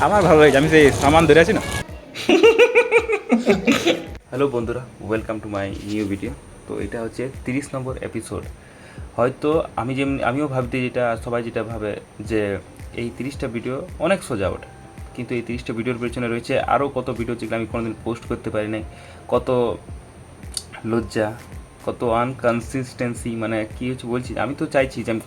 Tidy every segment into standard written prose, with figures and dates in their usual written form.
আমার ভালো লাগছে, আমি সেই সামান ধরে আছি না। হ্যালো বন্ধুরা, welcome to my new video. তো এটা হচ্ছে 30 নম্বর এপিসোড। হয়তো আমিও ভাবতে যেটা সবাই যেটা ভাবে যে এই 30টা ভিডিও অনেক সোজা ওঠে, কিন্তু এই 30টা ভিডিওর পেছনে রয়েছে আরও কত ভিডিও যেগুলো আমি কোনোদিন পোস্ট করতে পারি নাই, কত লজ্জা, কত আনকনসিস্টেন্সি, মানে কী হচ্ছে বলছি, আমি তো চাইছি যে আমি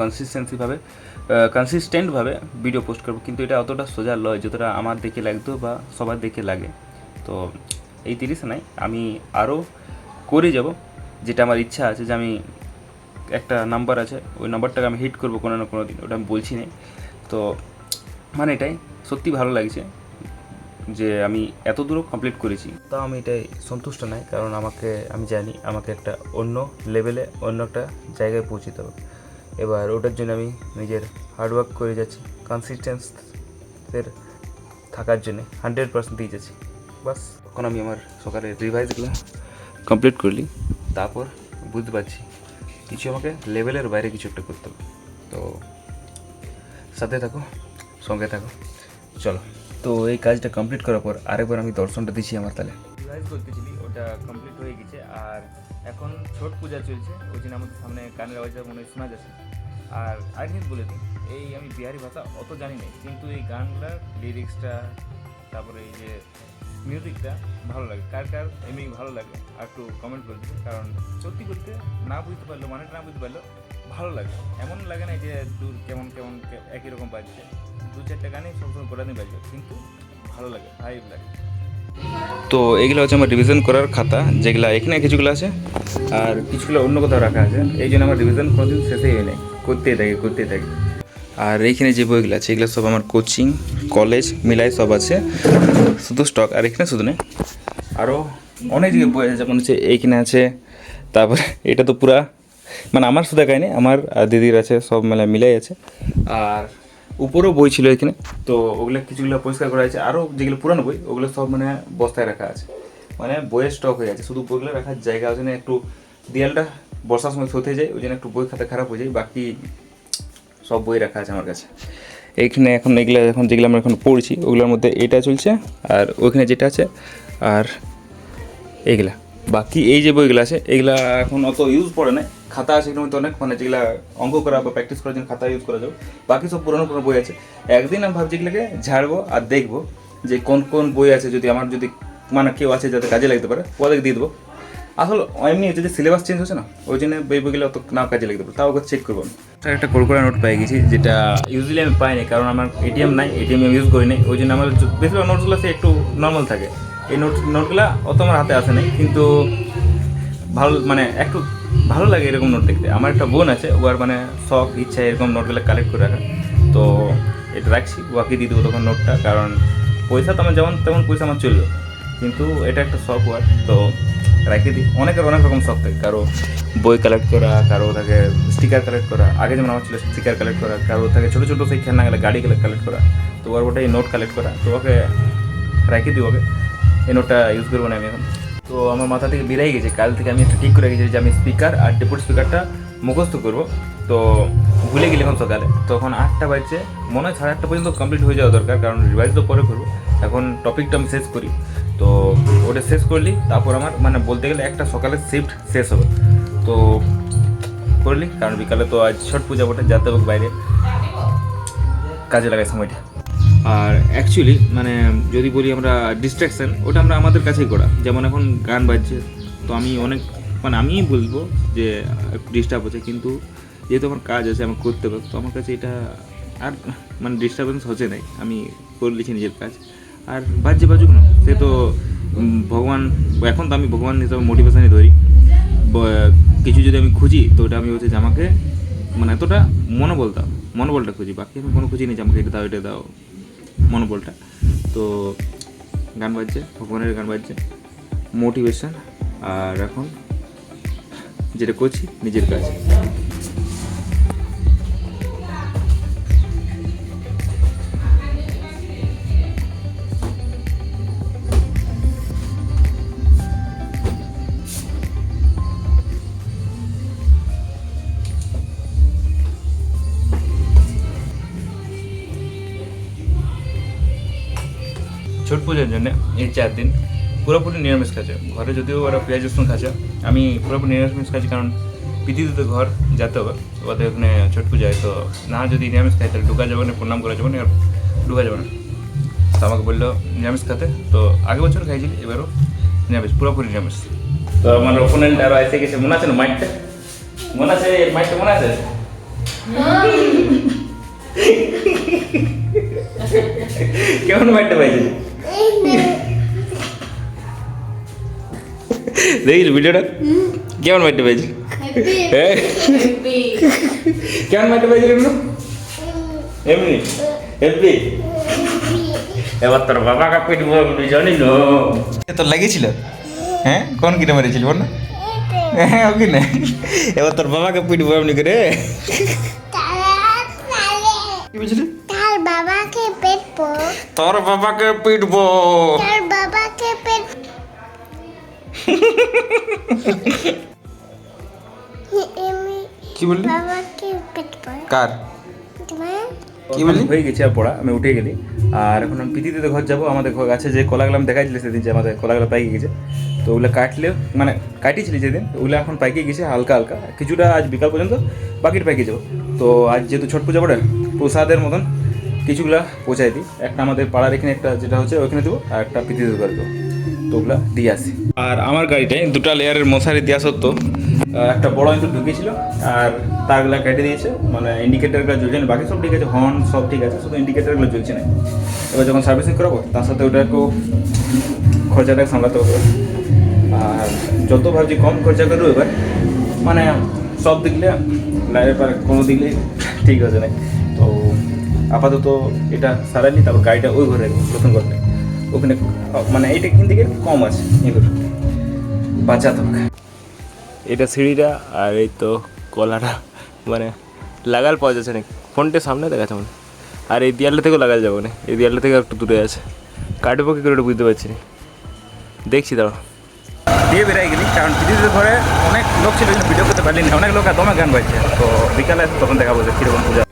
কনসিস্টেন্টভাবে ভিডিও পোস্ট করবো, কিন্তু এটা অতটা সোজা লয় যতটা আমার দেখে লাগতো বা সবার দেখে লাগে। তো এই 30 নাই, আমি আরও করে যাব, যেটা আমার ইচ্ছা আছে যে আমি একটা নাম্বার আছে, ওই নাম্বারটাকে আমি হিট করবো কোনো না কোনো দিন, ওটা আমি বলছি না। তো মানে এটাই সত্যি ভালো লাগছে যে আমি এত দূরও কমপ্লিট করেছি। তাও আমি এটাই সন্তুষ্ট নাই, কারণ আমি জানি আমাকে একটা অন্য লেভেলে, অন্য একটা জায়গায় পৌঁছতে হবে। এবার ওটার জন্য আমি নিজের হার্ডওয়ার্ক করে যাচ্ছি, কনসিস্টেন্সের থাকার জন্য 100% দিয়ে যাচ্ছি। বাস এখন আমি আমার সকালের রিভাইজগুলো কমপ্লিট করলি, তারপর বুঝতে পারছি কিছু আমাকে লেভেলের বাইরে কিছু একটা করতে হবে। তো সাথে থাকো, সঙ্গে থাকো, চলো। তো এই কাজটা কমপ্লিট করার পর আরেকবার আমি দর্শনটা দিচ্ছি আমার তালে। রিভাইজ করতেছিলি, ওটা কমপ্লিট হয়ে গেছে। আর এখন ছট পূজা চলছে, ওই জন্য আমাদের সামনে গানের আওয়াজটা মনে হয় শোনা যাচ্ছে। আর আরেক বলে দিই, এই আমি বিহারি ভাষা অত জানি না, কিন্তু এই গানগুলার লিরিক্সটা, তারপরে এই যে মিউজিকটা ভালো লাগে। কার কার এমনি ভালো লাগে আর একটু কমেন্ট করে দিবে, কারণ সত্যি করতে না বুঝতে পারলো, মানেটা না বুঝতে পারলো ভালো লাগে। এমন লাগে না যে দূর কেমন কেমন একই রকম বাজছে, 2-4টা গানই সবসময় গোটা দিন বাজবে, কিন্তু ভালো লাগে, ভাইব লাগে। তো এগুলো হচ্ছে আমার রিভিশন করার খাতা, যেগুলো এখানে কিছুগুলো আছে আর কিছুগুলো অন্য কোথাও রাখা আছে। এই জন্য আমার রিভিশন কোনোদিন শেষই হয় নাই, করতেই থাকি। আর এইখানে যে বইগুলো আছে এগুলো সব আমার কোচিং, কলেজ মিলাই সব আছে, শুধু স্টক। আর এখানে শুধু নেই, আরও অনেক জায়গায় বই আছে, যেমন হচ্ছে এইখানে আছে। তারপরে এটা তো পুরা মানে আমার শুধু একাই নেই, আমার দিদির আছে, সব মিলাই আছে। আর উপরেও বই ছিল এখানে, তো ওগুলো কিছুগুলো পরিষ্কার করা আছে। আরও যেগুলো পুরানো বই ওগুলো সব মানে বস্তায় রাখা আছে, মানে বইয়ের স্টক হয়ে আছে, শুধু বইগুলো রাখার জায়গা আছে না। একটু দেয়ালটা বর্ষার সময় সতে যায়, ওই জন্য একটু বই খাতা খারাপ হয়ে যায়, বাকি সব বই রাখা আছে আমার কাছে। এইখানে এখন এগুলো যেগুলো আমরা এখন পড়ছি ওগুলোর মধ্যে এটা চলছে, আর ওইখানে যেটা আছে, আর এইগুলা বাকি এই যে বইগুলো আছে এগুলা এখন অত ইউজ পড়ে না। খাতা আছে এগুলোর মধ্যে অনেক, মানে যেগুলো অঙ্ক করা বা প্র্যাকটিস করার জন্য খাতা ইউজ করা যাবে। বাকি সব পুরোনো বই আছে। একদিন আমি ভাবছি এগুলোকে ঝাড়বো আর দেখবো যে কোন কোন বই আছে, যদি মানে কেউ আছে যাতে কাজে লাগতে পারে ওদেরকে দিয়ে দেবো। আসলে এমনি হচ্ছে যে সিলেবাস চেঞ্জ হচ্ছে না, ওই জন্য বইগুলো অত নাও কাজে লাগতে পারে, তাও ওকে চেক করবো আমি। একটা কোরকোরা নোট পেয়ে গেছি, যেটা ইউজুয়ালি আমি পাইনি, কারণ আমার এটিএম নাই, এটিএম আমি ইউজ করি নাই। ওই জন্য আমার বেশিরভাগ নোটসগুলো সে একটু নর্মাল থাকে। এই নোটগুলো অত আমার হাতে আসে নাই, কিন্তু ভালো মানে একটু ভালো লাগে এরকম নোট দেখতে। আমার একটা বোন আছে, ওর মানে শখ ইচ্ছা এরকম নোটগুলো কালেক্ট করে রাখা, তো এটা রাখছি, ওকে দিয়ে দেবো তখন নোটটা। কারণ পয়সা তো আমার যেমন তেমন পয়সা আমার চললো, কিন্তু এটা একটা শখ ওয়ার, তো রেখে দিই। অনেকের অনেক রকম শখ থাকে, কারো বই কালেক্ট করা, কারো থাকে স্টিকার কালেক্ট করা, আগে যেমন আমার ছিল স্টিকার কালেক্ট করা, কারো থাকে ছোটো ছোটো সেই খেলনা গেলে গাড়ি কালেক্ট করা, তো ওর ওটাই নোট কালেক্ট করা। তো ওকে রেখে দিই, ওকে এই নোটটা ইউজ করবো না আমি এখন। তো আমার মাথা থেকে বেরিয়ে গেছে, কাল থেকে আমি একটা ঠিক করে গেছি যে আমি স্পিকার আর ডেপুট স্পিকারটা মুখস্থ করবো। তো ভুলে গেলে এখন সকালে, তখন 8টা বাজছে, মনে হয় 8:30 পর্যন্ত কমপ্লিট হয়ে যাওয়া দরকার, কারণ রিভাইজ তো পরে করবো। এখন টপিকটা আমি শেষ করি, তো ওটা শেষ করলি তারপর আমার মানে বলতে গেলে একটা সকালের শিফট শেষ হবে। তো করলি, কারণ বিকালে তো আজ ছট পূজা বটে, যেতে হবে বাইরে, কাজে লাগাই সময়টা। আর অ্যাকচুয়ালি মানে যদি বলি আমরা ডিস্ট্র্যাকশান, ওটা আমরা আমাদের কাছেই করা। যেমন এখন গান বাজছে, তো আমি আমিই বলবো যে একটু ডিস্টার্ব হচ্ছে, কিন্তু যেহেতু আমার কাজ আছে, আমার করতে হবে, তো আমার কাছে এটা আর মানে ডিস্টার্বেন্স হচ্ছে নাই, আমি করে নিচ্ছি নিজের কাজ। আর বাজুক না, সে তো ভগবান, এখন তো আমি ভগবান হিসাবে মোটিভেশনই ধরি। কিছু যদি আমি খুঁজি, তো ওটা আমি হচ্ছে যে আমাকে মানে এতটা মনোবলটা খুঁজি, বাকি আমি কোনো খুঁজি নেই যে আমাকে এটা দাও মনোবলটা। তো গান বাজছে, ভগবানের গান বাজছে, মোটিভেশন। আর এখন যেটা করছি নিজের কাজ। ছট পুজোর জন্য এই 4 দিন পুরোপুরি নিরামিষ খাচ্ছে। ঘরে যদিও ওরা পেঁয়াজ রসুন খাচ্ছে, আমি পুরোপুরি নিরামিষ খাচ্ছি, কারণ পিতিতে তো ঘর যেতে হবে, ওদের ওখানে ছট পূজায়। তো না যদি নিরামিষ খাই তাহলে ঢুকা যাবে না, প্রণাম করা যাবে না, আর ঢুকা যাবে না। তো আমাকে বললো নিরামিষ খাতে। তো আগের বছর খাইছিলি, এবারও নিরামিষ, পুরোপুরি নিরামিষ। তো আমার ওপোনেন্ট আরও এসে গেছে, মনে আছে না মাইকটা? মনে আছে মাইকটা? মনে আছে? কেমন মাইকটা পাইছিস? দেখিস ভিডিওটা? কেমন মাইকটা পাইছিস? কেমন মাইকটা পাইছিস? এমনি হেপি। এবার তোর বাবাকে পিটবো, জানি না তোর লাগিয়েছিল? হ্যাঁ, কোন কিনে মেরেছিল বল না? হ্যাঁ, ওকে না, এবার তোর বাবাকে পিটবো এমনি করে। কি বলছিলি? তার বাবাকে পেটবো। তোর বাবাকে পিটবো। তার বাবাকে পেট। কি বললি? বাবাকে পেটবো। কার? তোমার? কি বললি? হয়ে গেছে আর পড়া, আমি উঠে গেলি। আর এখন আমি পিতিতে ঘর যাবো। আমাদের ঘর গাছে যে কলাগুলো আমি দেখাইছিলি সেদিন, যে আমাদের কলাগুলো পাইকে গেছে। তো ওগুলো কাটলে, মানে কাটিয়েছিলি যেদিন, ওগুলো এখন পাইকে গেছে হালকা হালকা, কিছুটা আজ বিকাল পর্যন্ত, বাকিটা পাইকে যাবো। তো আজ যেহেতু ছট পূজা পড়ে, প্রসাদের মতন কিছুগুলা পৌঁছাই দিই। একটা আমাদের পাড়ার এখানে একটা যেটা হচ্ছে ওইখানে দেবো, আর একটা পিতিতে করে দেবো। তো ওগুলা দিয়ে আসি। আর আমার গাড়িটায় 2টা লেয়ারের মশারি দেওয়া সত্ত্বেও একটা বড় ইঁদুর ঢুকেছিল, আর তারগুলো কেটে দিয়েছে, মানে ইন্ডিকেটারগুলো জ্বলছে না, বাকি সব ঠিক আছে, হর্ন সব ঠিক আছে, শুধু ইন্ডিকেটারগুলো জ্বলছে না। এবার যখন সার্ভিসিং করাবো তার সাথে ওটাকেও খরচাটাকে সামলাতে হবে। আর যত ভাবছি কম খরচা করবো এবার, মানে সব দিকলে লাইনের পর কোনো দিকলে ঠিক হচ্ছে না। তো আপাতত এটা সারাইনি, তারপর গাড়িটা ওই ঘরে নতুন করতে, ওখানে মানে এইটা এখান থেকে কম আছে, এগুলো বাঁচাতে হবে। এটা সিঁড়িটা, আর এই তো কলাটা, মানে লাগাল পাওয়া যাচ্ছে না, ফোনটার সামনে দেখাচ্ছে মানে। আর এই দেয়ালটা থেকেও লাগাল যাবে না, এই দেয়ালটা থেকে একটু দূরে আছে, কাটবো কি করে বুঝতে পারছি না, দেখছি দাঁড়া। দিয়ে বেরাই গেলি, কারণ পিতিতে ঘরে অনেক লোক ছিল, ভিডিও করতে পারলি না, অনেক লোক আর দমে গান বাজছে। তো বিকালে তখন দেখাবো যে কীরকম পূজা।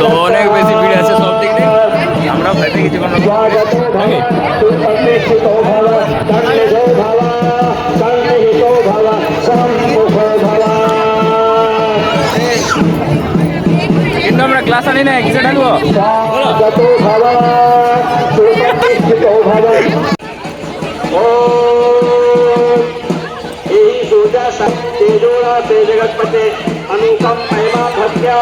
তো অনেক বেশি ভিড় আছে সব দিক দিয়ে, আমরা ভয় পেয়ে গেছি কোনো কিন্তু আমরা ক্লাস আনি না, কিসে ডাকবো? जगतपते अनुकम महिमा भक्त्या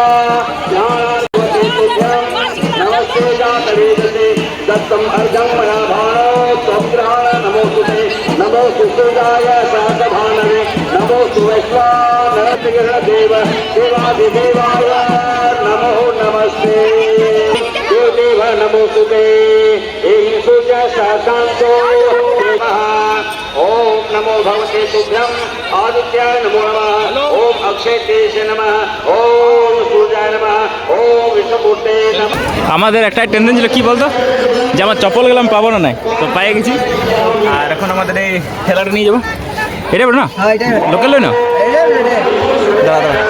नमस्ते जातवेदसे दत्तम अर्घं मया भानो त्वग्रहण नमोस्तुते नमो सुसूदाय सहस्रभानवे नमो सुवैश्वानरदेव देवादिदेवाय नमो नमस्ते देव नमोस्तुते एहि सूर्य सहस्रांशो ओम नमो भगवते तुभ्यं आदित्याय नमो नमः ओम अक्षय तेजसे नमः ओम सूर्याय नमः ओम विष्णुमूर्ते नमः। আমাদের একটা টেনশন ছিল, কি বলতো, যে আমার চপ্পল গেলাম পাবো না, নাই তো পায়ে গেছি। আর এখন আমাদের এই ঠেলাটা নিয়ে যাবো, এটা বলো না, লোকাল না, দাঁড়া দাঁড়া।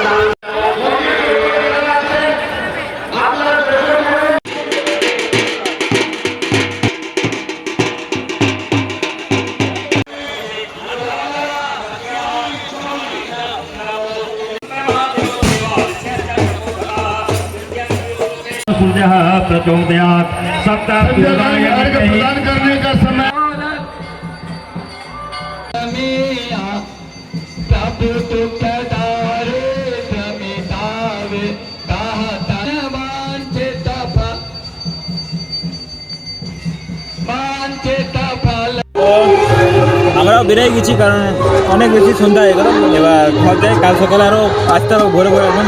प्रचोदयात् सप्ताह प्रदान करने का समय আমরাও বেরিয়ে গেছি, কারণ অনেক বেশি সন্ধ্যা হয়ে গেল। এবার ঘর যাই, কাল সকালে আরও আসতে হবে ভোরে ভোরে। এখন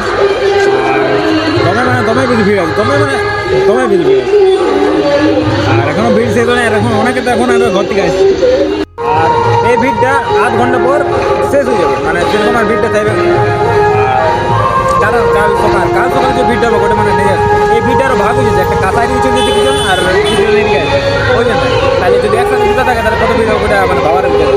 দমে বেশি ভিড় আছে, দমে বেশি ভিড় আছে। আর এখনও ভিড় শেষ হয় না, এখন অনেকে তো এখন ঘর থেকে আসছে। আর এই ভিড়টা আধ ঘন্টা পর শেষ হয়ে যাবে, মানে সেরকম আর ভিড়টা থাকবে না। কারণ কাল সকালে যে ভিড়টা হবে ওটা মানে নেই। এই ভিড়টা আরও ভাগ হয়েছে, একটা কাঁথায় নিয়ে চলে যেতে কিছু আর এদিকে আছে ওই জন্য। তাহলে যদি একসাথে জুতা থাকে তাহলে কত ভিড় হবে ওটা মানে ভাবার বিষয়।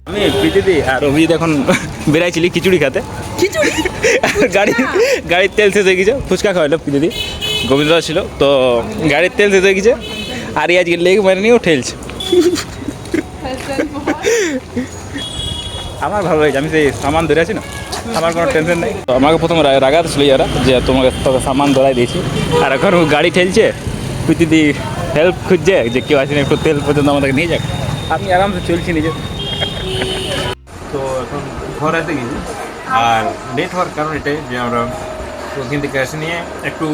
আমি প্রীতিদি আর অভিজিৎ এখন বেরাইছিলি খিচুড়ি খেতে। গাড়ির তেল শেষ হয়ে গেছে, ফুচকা খাওয়াইলো প্রীতিদি, গোবিন্দ ছিল তো গাড়ির তেল শেষ হয়ে গেছে। আর এই আজকে লেগ মেরে নিয়েও ঠেলছে। আমার ভালো হয়েছে, আমি সেই সামান ধরে আছি না, আমার কোনো টেনশন নেই। তো আমাকে প্রথমে রাগাতে ছিল এরা যে তোকে সামান ধরাই দিয়েছি, আর এখন ও গাড়ি ঠেলছে। প্রীতিদি হেল্প খুঁজছে যে কেউ আসেনি, একটু তেল পর্যন্ত আমাদেরকে নিয়ে যাক। আমি আরামসে চলছি নিজে। তো এখন ঘর এসে গেছি, আর লেট হওয়ার কারণ এটাই যে আমরা ওখান থেকে এসে নিয়ে একটু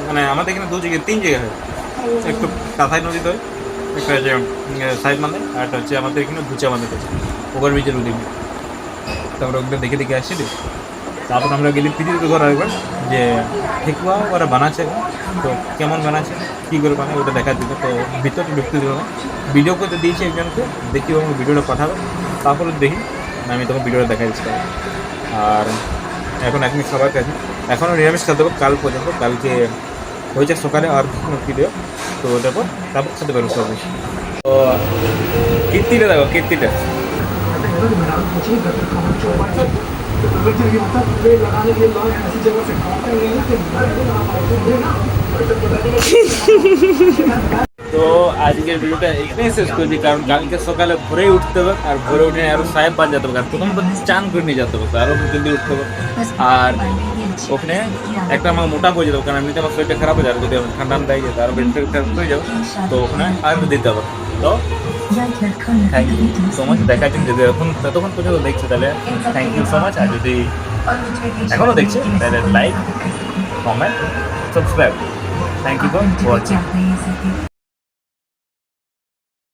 মানে আমাদের এখানে তিন জায়গায় হয়। একটু কাঁথাই নদীতে হয়, একটা হচ্ছে সাইড মানে, আর একটা হচ্ছে আমাদের এখানে ভুচা মানে ওভার ব্রিজের ওদিকে। তারপরে ওগুলো দেখে দেখে আসছিলি। তারপর আমরা গেলি প্রীতিদির ঘর একবার, যে ঠেকুয়া ওরা বানাচ্ছে, তো কেমন বানাচ্ছে কী করে বানায় ওটা দেখা দিত। তো ভিতরে ঢুকতে দিল না, ভিডিও করতে দিয়েছি একজনকে, দেখি ও ভিডিওটা পাঠাবে, তারপরে দেখি আমি তখন ভিডিওটা দেখা দিচ্ছি। আর এখন এক মিনিট খাবার খাচ্ছি, এখনও নিরামিষ খেতে হবে কাল পর্যন্ত। কালকে হয়েছে সকালে আর ভিডিও, তো ওটার পর তারপর খেতে পারবো সব। তো কীর্তিটা দেখো, কীর্তিটা তো আজকের ভিডিওটা এখানেই শেষ করছি, কারণ কালকে সকালে ভোরেই উঠতে হবে, আর ভোরে উঠে আরও সাহেব পাঁচ যেতে হবে, আর প্রথমত চান করে নিয়ে যেতে হবে, আরও জলদি উঠতে হবে। আর ওখানে একটা আমার মোটা হয়ে যেত, কারণ এমনিতে আমার শরীরটা খারাপ হয়ে যাবে, যদি আমার ঠান্ডা দেয় যেত আরও বেশি খারাপ হয়ে যাবে। তো ওখানে আর দিতে হবে। তো থ্যাংক ইউ সো মাচ দেখার জন্য। যদি এখন ততক্ষণ পর্যন্ত দেখছে তাহলে থ্যাংক ইউ সো মাচ। আর যদি এখনও দেখছে তাহলে like, comment, subscribe. Thank you for watching.